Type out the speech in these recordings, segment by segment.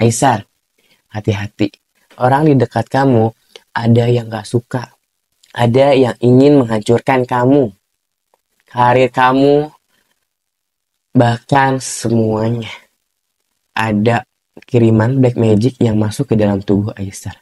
Aisar, hati-hati. Orang di dekat kamu ada yang gak suka, ada yang ingin menghancurkan kamu, karir kamu, bahkan semuanya. Ada kiriman black magic yang masuk ke dalam tubuh Aisar.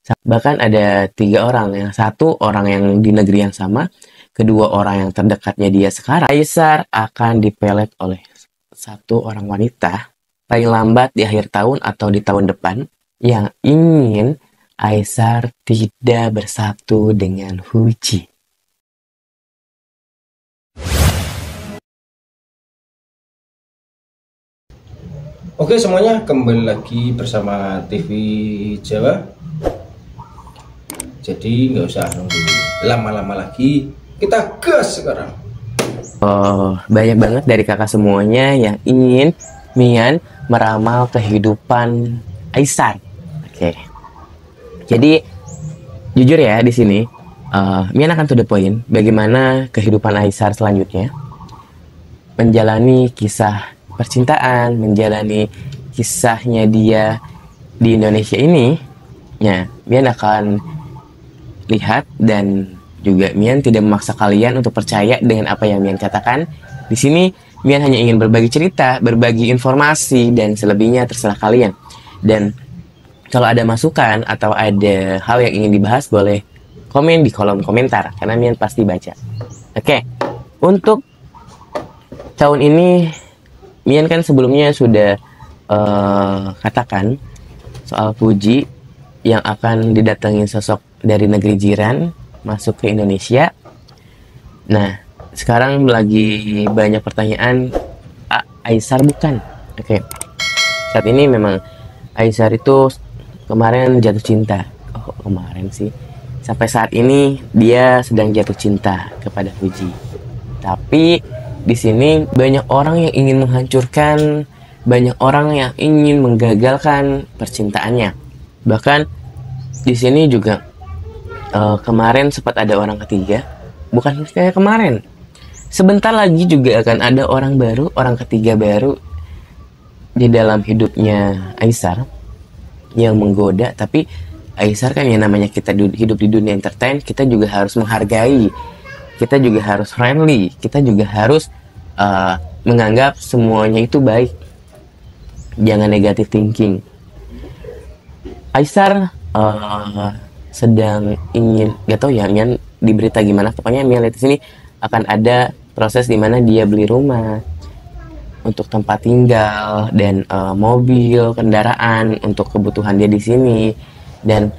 Bahkan ada 3 orang, yang satu orang yang di negeri yang sama, kedua orang yang terdekatnya dia sekarang. Aisar akan dipelet oleh satu orang wanita paling lambat di akhir tahun atau di tahun depan yang ingin Aisar tidak bersatu dengan Huji. Oke semuanya, kembali lagi bersama TV Jawa. Jadi nggak usah nunggu lama-lama lagi, kita gas sekarang. Banyak banget dari kakak semuanya yang ingin Mian meramal kehidupan Aisar. Oke. Jadi jujur ya di sini, Mian akan to the point bagaimana kehidupan Aisar selanjutnya, menjalani kisah percintaan, menjalani kisahnya dia di Indonesia ini. Ya, Mian akan lihat dan juga Mian tidak memaksa kalian untuk percaya dengan apa yang Mian katakan. Di sini Mian hanya ingin berbagi cerita, berbagi informasi, dan selebihnya terserah kalian. Dan kalau ada masukan atau ada hal yang ingin dibahas, boleh komen di kolom komentar, karena Mian pasti baca. Oke, untuk tahun ini Mian kan sebelumnya sudah katakan soal Fuji yang akan didatangi sosok dari negeri jiran masuk ke Indonesia. Nah, sekarang lagi banyak pertanyaan, Aisar bukan? Oke. Saat ini memang Aisar itu kemarin jatuh cinta. Oh, kemarin sih. Sampai saat ini dia sedang jatuh cinta kepada Fuji. Tapi di sini banyak orang yang ingin menghancurkan, banyak orang yang ingin menggagalkan percintaannya. Bahkan di sini juga kemarin sempat ada orang ketiga, bukan kayak kemarin. Sebentar lagi juga akan ada orang baru, orang ketiga baru di dalam hidupnya Aisar yang menggoda. Tapi Aisar kan yang namanya kita hidup di dunia entertain, kita juga harus menghargai, kita juga harus friendly, kita juga harus menganggap semuanya itu baik. Jangan negative thinking. Aisar sedang ingin, gak tau ya Mian di berita gimana, pokoknya Mian lihat di sini akan ada proses di mana dia beli rumah untuk tempat tinggal dan mobil, kendaraan untuk kebutuhan dia di sini, dan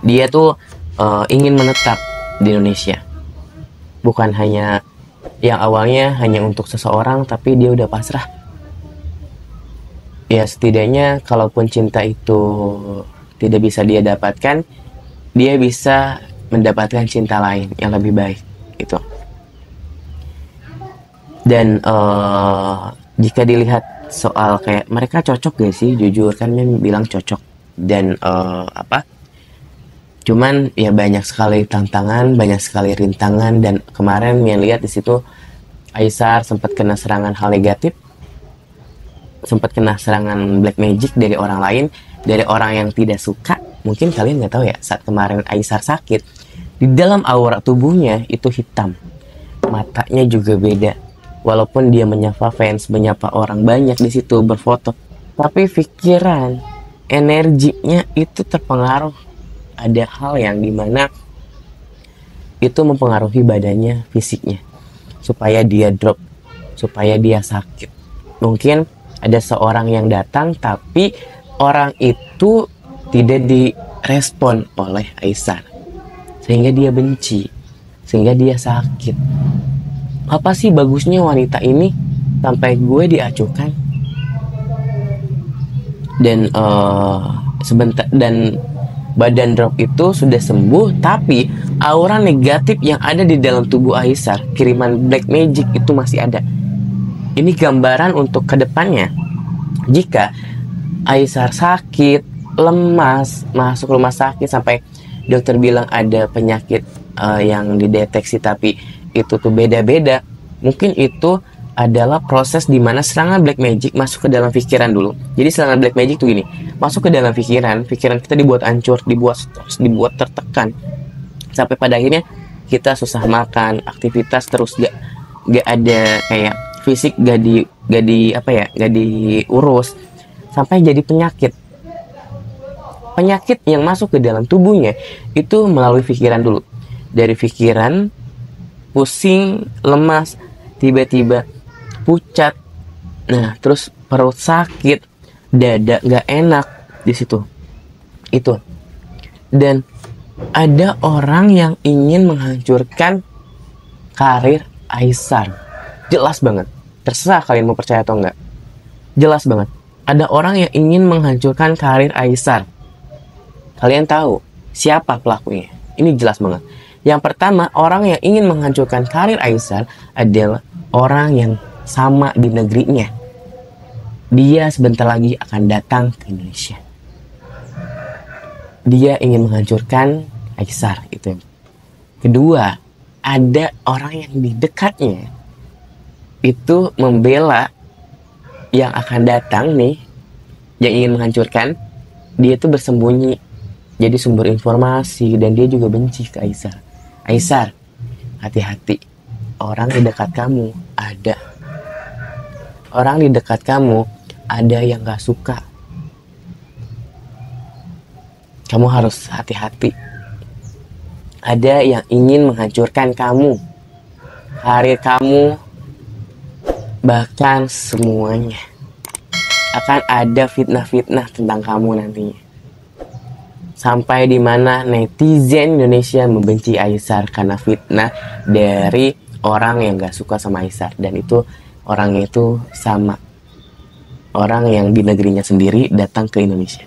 dia tuh ingin menetap di Indonesia. Bukan hanya yang awalnya hanya untuk seseorang, tapi dia udah pasrah. Ya setidaknya kalaupun cinta itu tidak bisa dia dapatkan, dia bisa mendapatkan cinta lain yang lebih baik gitu. Dan jika dilihat soal kayak mereka cocok gak sih, jujur kan Mian bilang cocok. Dan cuman ya banyak sekali tantangan, banyak sekali rintangan. Dan kemarin Mian lihat di situ Aisar sempat kena serangan hal negatif, sempat kena serangan black magic dari orang lain, dari orang yang tidak suka. Mungkin kalian nggak tahu ya, saat kemarin Aisar sakit, di dalam aura tubuhnya itu hitam, matanya juga beda. Walaupun dia menyapa fans, menyapa orang banyak di situ, berfoto, tapi pikiran, energinya itu terpengaruh. Ada hal yang dimana itu mempengaruhi badannya, fisiknya, supaya dia drop, supaya dia sakit. Mungkin ada seorang yang datang, tapi orang itu tidak direspon oleh Aisar, sehingga dia benci, sehingga dia sakit. Apa sih bagusnya wanita ini sampai gue diacuhkan? Dan sebentar, dan badan drop itu sudah sembuh, tapi aura negatif yang ada di dalam tubuh Aisar, kiriman black magic itu masih ada. Ini gambaran untuk kedepannya. Jika Aisar sakit, lemas, masuk rumah sakit sampai dokter bilang ada penyakit yang dideteksi, tapi itu tuh beda-beda. Mungkin itu adalah proses di mana serangan black magic masuk ke dalam pikiran dulu. Jadi serangan black magic tuh gini, masuk ke dalam pikiran kita dibuat hancur, dibuat stres, dibuat tertekan, sampai pada akhirnya kita susah makan, aktivitas terus gak ada, kayak fisik gak diurus, sampai jadi penyakit yang masuk ke dalam tubuhnya itu melalui pikiran dulu. Dari pikiran pusing, lemas, tiba-tiba pucat, nah terus perut sakit, dada gak enak di situ itu. Dan ada orang yang ingin menghancurkan karir Aisar, jelas banget, terserah kalian mau percaya atau enggak, jelas banget ada orang yang ingin menghancurkan karir Aisar. Kalian tahu siapa pelakunya? Ini jelas banget. Yang pertama, orang yang ingin menghancurkan karir Aisar adalah orang yang sama di negerinya. Dia sebentar lagi akan datang ke Indonesia. Dia ingin menghancurkan Aisar itu. Kedua, ada orang yang di dekatnya itu membela yang akan datang nih, yang ingin menghancurkan. Dia itu bersembunyi jadi sumber informasi, dan dia juga benci ke Aisar. Aisar, hati-hati, orang di dekat kamu ada. Orang di dekat kamu ada yang gak suka. Kamu harus hati-hati. Ada yang ingin menghancurkan kamu, karir kamu, bahkan semuanya. Akan ada fitnah-fitnah tentang kamu nantinya. Sampai di mana netizen Indonesia membenci Aisar karena fitnah dari orang yang gak suka sama Aisar. Dan itu orangnya itu sama orang yang di negerinya sendiri datang ke Indonesia.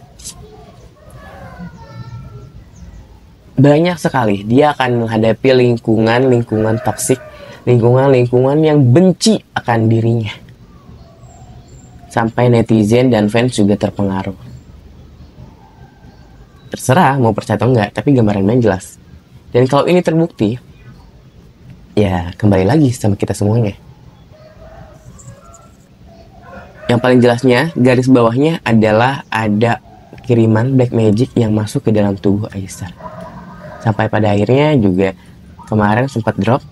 Banyak sekali dia akan menghadapi lingkungan toksik, lingkungan yang benci akan dirinya. Sampai netizen dan fans juga terpengaruh. Terserah mau percaya atau enggak, tapi gambarannya jelas. Dan kalau ini terbukti, ya kembali lagi sama kita semuanya. Yang paling jelasnya, garis bawahnya adalah ada kiriman black magic yang masuk ke dalam tubuh Aisar. Sampai pada akhirnya juga kemarin sempat drop,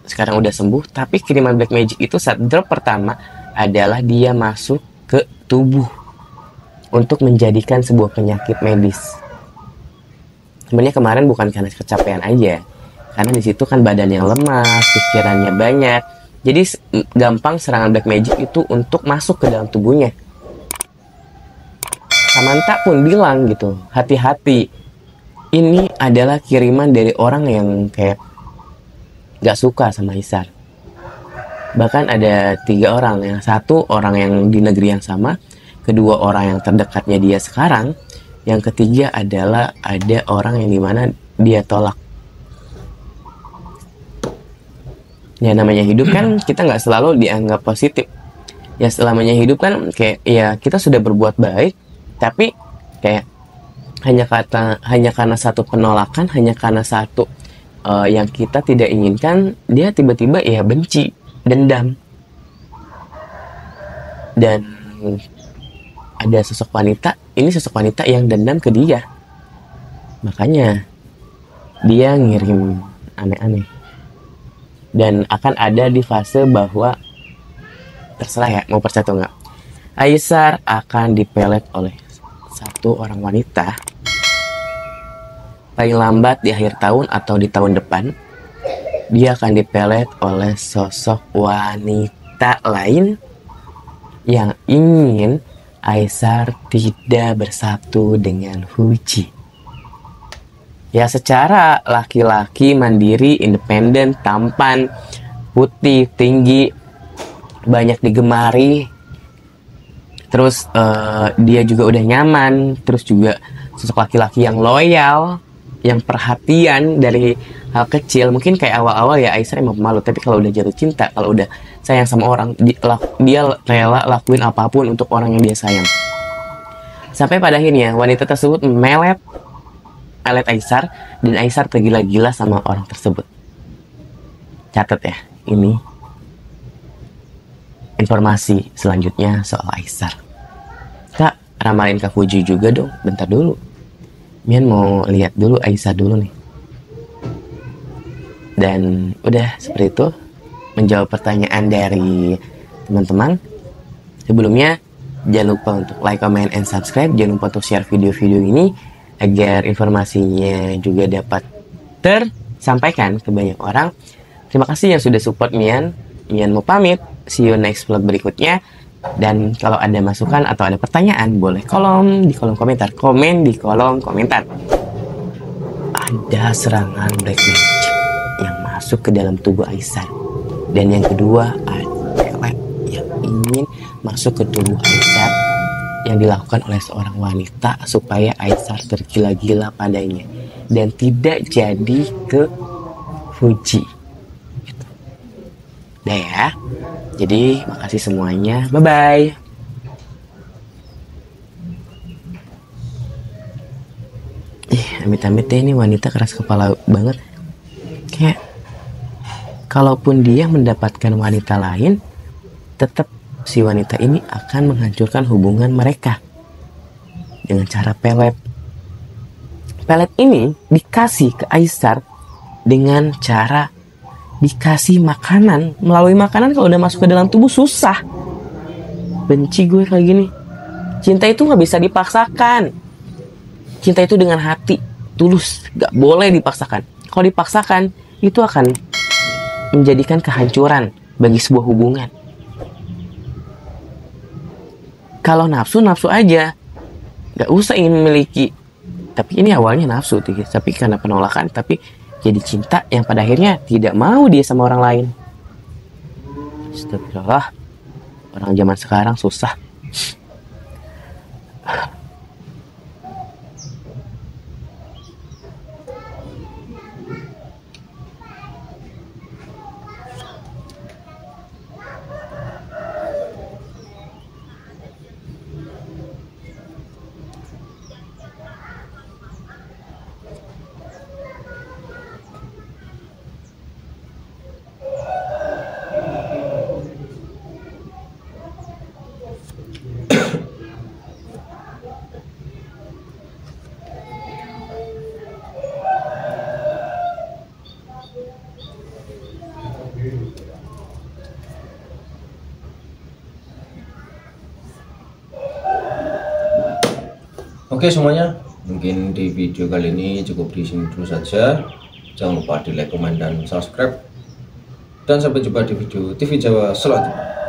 sekarang udah sembuh. Tapi kiriman black magic itu saat drop pertama adalah dia masuk ke tubuh untuk menjadikan sebuah penyakit medis. Sebenarnya kemarin bukan karena kecapean aja, karena di situ kan badan yang lemas, pikirannya banyak. Jadi gampang serangan black magic itu untuk masuk ke dalam tubuhnya. Samantha pun bilang gitu, hati-hati. Ini adalah kiriman dari orang yang kayak gak suka sama Aisar. Bahkan ada 3 orang. Yang satu orang yang di negeri yang sama, kedua orang yang terdekatnya dia sekarang, yang ketiga adalah ada orang yang dimana dia tolak. Ya namanya hidup kan kita nggak selalu dianggap positif. Ya selamanya hidup kan kayak ya kita sudah berbuat baik, tapi kayak hanya karena satu penolakan, hanya karena satu yang kita tidak inginkan, dia tiba-tiba ya benci, dendam. Dan ada sosok wanita, ini sosok wanita yang dendam ke dia. Makanya dia ngirim aneh-aneh. Dan akan ada di fase bahwa terserah ya mau percaya atau enggak, Aisar akan dipelet oleh satu orang wanita paling lambat di akhir tahun atau di tahun depan. Dia akan dipelet oleh sosok wanita lain yang ingin Aisar tidak bersatu dengan Fuji. Ya secara laki-laki, mandiri, independen, tampan, putih, tinggi, banyak digemari. Terus dia juga udah nyaman. Terus juga sosok laki-laki yang loyal, yang perhatian dari hal kecil. Mungkin kayak awal-awal ya Aisar emang pemalu, tapi kalau udah jatuh cinta, kalau udah sayang sama orang, dia rela lakuin apapun untuk orang yang dia sayang. Sampai pada akhirnya wanita tersebut melet Aisar, dan Aisar tergila-gila sama orang tersebut. Catat ya, ini informasi selanjutnya soal Aisar. Kak, ramalin Kak Fuji juga dong. Bentar dulu. Mian mau lihat dulu Aisar dulu nih. Dan udah seperti itu menjawab pertanyaan dari teman-teman. Sebelumnya jangan lupa untuk like, comment, and subscribe. Jangan lupa untuk share video-video ini agar informasinya juga dapat tersampaikan ke banyak orang. Terima kasih yang sudah support Mian. Mian mau pamit. See you next vlog berikutnya. Dan kalau ada masukan atau ada pertanyaan, boleh di kolom komentar. Komen di kolom komentar. Ada serangan black magic yang masuk ke dalam tubuh Aisar. Dan yang kedua, ada pelet yang ingin masuk ke tubuh Aisar yang dilakukan oleh seorang wanita supaya Aisar tergila-gila padanya dan tidak jadi ke Fuji. Gitu. Udah ya. Jadi makasih semuanya. Bye-bye. Amit-amit deh, ini wanita keras kepala banget. Kayak kalaupun dia mendapatkan wanita lain, tetap si wanita ini akan menghancurkan hubungan mereka dengan cara pelet. Pelet ini dikasih ke Aisar dengan cara dikasih makanan. Melalui makanan kalau udah masuk ke dalam tubuh susah. Benci gue kayak gini. Cinta itu gak bisa dipaksakan. Cinta itu dengan hati tulus, gak boleh dipaksakan. Kalau dipaksakan, itu akan menjadikan kehancuran bagi sebuah hubungan. Kalau nafsu aja, gak usah ingin memiliki. Tapi ini awalnya nafsu, tapi karena penolakan, tapi jadi cinta yang pada akhirnya tidak mau dia sama orang lain. Astagfirullah, orang zaman sekarang susah. Oke semuanya, mungkin di video kali ini cukup di sini dulu saja. Jangan lupa di like, comment, dan subscribe. Dan sampai jumpa di video TV Jawa selanjutnya.